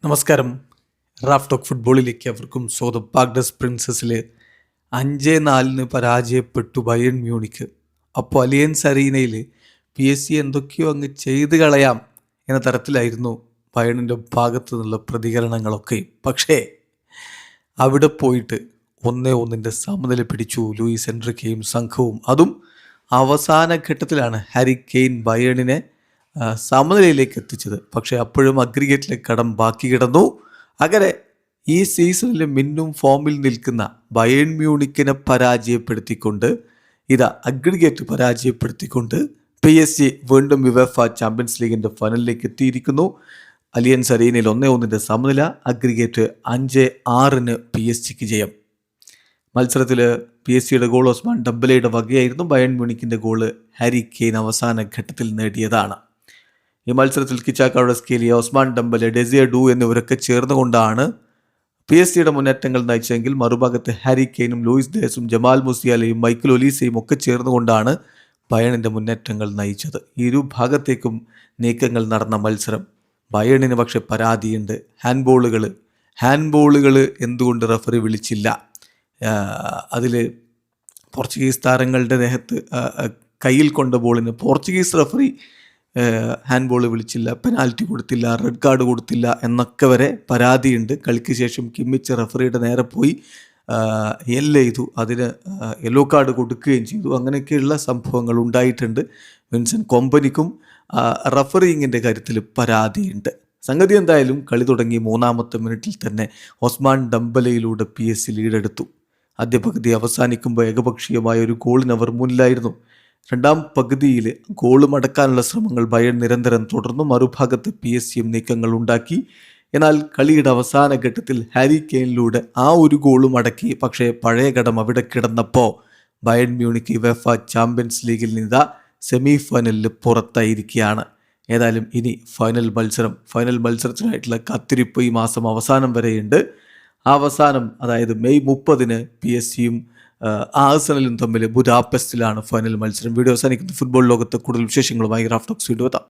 നമസ്കാരം. Raf talk ഫുട്ബോളിലേക്ക് അവർക്കും സ്വന്തം. പാഗ്ഡസ് പ്രിൻസസിൽ 5-4 പരാജയപ്പെട്ടു ബയേൺ മ്യൂണിക്ക്. അപ്പോൾ അലിയൻസ് അരീനയിൽ PSG എന്തൊക്കെയോ അങ്ങ് ചെയ്ത് കളയാം എന്ന തരത്തിലായിരുന്നു ബയേണിൻ്റെ ഭാഗത്തു നിന്നുള്ള പ്രതികരണങ്ങളൊക്കെ. പക്ഷേ അവിടെ പോയിട്ട് 1-1 സമനില പിടിച്ചു ലൂയിസ് എൻറിക്കയും സംഘവും. അതും അവസാന ഘട്ടത്തിലാണ് ഹാരി കെയ്ൻ ബയേണിനെ സമനിലയിലേക്ക് എത്തിച്ചത്. പക്ഷേ അപ്പോഴും അഗ്രിഗേറ്റിലെ കടം ബാക്കി കിടന്നു. അങ്ങനെ ഈ സീസണിൽ മിന്നും ഫോമിൽ നിൽക്കുന്ന ബയേൺ മ്യൂണിക്കിനെ പരാജയപ്പെടുത്തിക്കൊണ്ട് അഗ്രിഗേറ്റ് പരാജയപ്പെടുത്തിക്കൊണ്ട് PSG വീണ്ടും യുവേഫ ചാമ്പ്യൻസ് ലീഗിൻ്റെ ഫൈനലിലേക്ക് എത്തിയിരിക്കുന്നു. അലിയൻസ് അരീനയിൽ 1-1 സമനില. അഗ്രിഗേറ്റ് 5-6 PSG ജയം. മത്സരത്തിൽ PSG ഗോൾ ഒസ്മാൻ ഡംബലയുടെ വകയായിരുന്നു. ബയേൺ മ്യൂണിക്കിൻ്റെ ഗോള് ഹാരി കെയ്ൻ അവസാന ഘട്ടത്തിൽ നേടിയതാണ്. ഈ മത്സരത്തിൽ കിച്ചാക്കാഡസ്കേലിയ, ഒസ്മാൻ ഡംബലെ, ഡെസിയ ഡു എന്നിവരൊക്കെ ചേർന്നുകൊണ്ടാണ് PSG മുന്നേറ്റങ്ങൾ നയിച്ചെങ്കിൽ മറുഭാഗത്ത് ഹാരി കെയ്നും ലൂയിസ് ഡേസും ജമാൽ മുസിയാലയും മൈക്കൽ ഒലീസയും ഒക്കെ ചേർന്നുകൊണ്ടാണ് ബയേണിൻ്റെ മുന്നേറ്റങ്ങൾ നയിച്ചത്. ഇരു ഭാഗത്തേക്കും നീക്കങ്ങൾ നടന്ന മത്സരം. ബയേണിന് പക്ഷെ പരാതിയുണ്ട്. ഹാൻഡ്ബോളുകൾ എന്തുകൊണ്ട് റഫറി വിളിച്ചില്ല? അതിൽ പോർച്ചുഗീസ് താരങ്ങളുടെ ദേഹത്ത് കയ്യിൽ കൊണ്ട ബോളിന് പോർച്ചുഗീസ് റഫറി ഹാൻഡ്ബോൾ വിളിച്ചില്ല, പെനാൽറ്റി കൊടുത്തില്ല, റെഡ് കാർഡ് കൊടുത്തില്ല എന്നൊക്കെ വരെ പരാതിയുണ്ട്. കളിക്ക് ശേഷം കിമ്മിച്ച് റഫറിയുടെ നേരെ പോയി ചെയ്തു, അതിന് യെല്ലോ കാർഡ് കൊടുക്കുകയും ചെയ്തു. അങ്ങനെയൊക്കെയുള്ള സംഭവങ്ങൾ ഉണ്ടായിട്ടുണ്ട്. വിൻസെൻ്റ് കോമ്പനിക്കും റഫറിങ്ങിൻ്റെ കാര്യത്തിൽ പരാതിയുണ്ട്. സംഗതി എന്തായാലും കളി തുടങ്ങി 3-ാമത്തെ മിനിറ്റിൽ തന്നെ ഒസ്മാൻ ഡംബലയിലൂടെ PSG ലീഡെടുത്തു. ആദ്യ പകുതി അവസാനിക്കുമ്പോൾ ഏകപക്ഷീയമായ ഒരു ഗോളിന് അവർ മുന്നിലായിരുന്നു. രണ്ടാം പകുതിയിൽ ഗോൾ മടക്കാനുള്ള ശ്രമങ്ങൾ ബയേൺ നിരന്തരം തുടർന്നു. മറുഭാഗത്ത് PSG നീക്കങ്ങൾ ഉണ്ടാക്കി. എന്നാൽ കളിയുടെ അവസാന ഘട്ടത്തിൽ ഹാരി കെയ്നിലൂടെ ആ ഒരു ഗോളും അടക്കി. പക്ഷേ പഴയ കടം അവിടെ കിടന്നപ്പോൾ ബയേൺ മ്യൂണിക്ക് യുവേഫ ചാമ്പ്യൻസ് ലീഗിൽ നിന്ന് സെമി ഫൈനലിൽ പുറത്തായിരിക്കുകയാണ്. ഏതായാലും ഇനി ഫൈനൽ മത്സരത്തിനായിട്ടുള്ള കാത്തിരിപ്പ് ഈ മാസം അവസാനം വരെയുണ്ട്. അവസാനം, അതായത് മെയ് 30 PSG ആഴ്സണലും തമ്മിൽ ബുദാപെസ്റ്റിലാണ് ഫൈനൽ മത്സരം. വീഡിയോ അവസാനിക്കുന്ന ഫുട്ബോൾ ലോകത്ത് കൂടുതൽ വിശേഷങ്ങളുമായി റാഫ് ടോക്സ് വീഡിയോ എത്താം.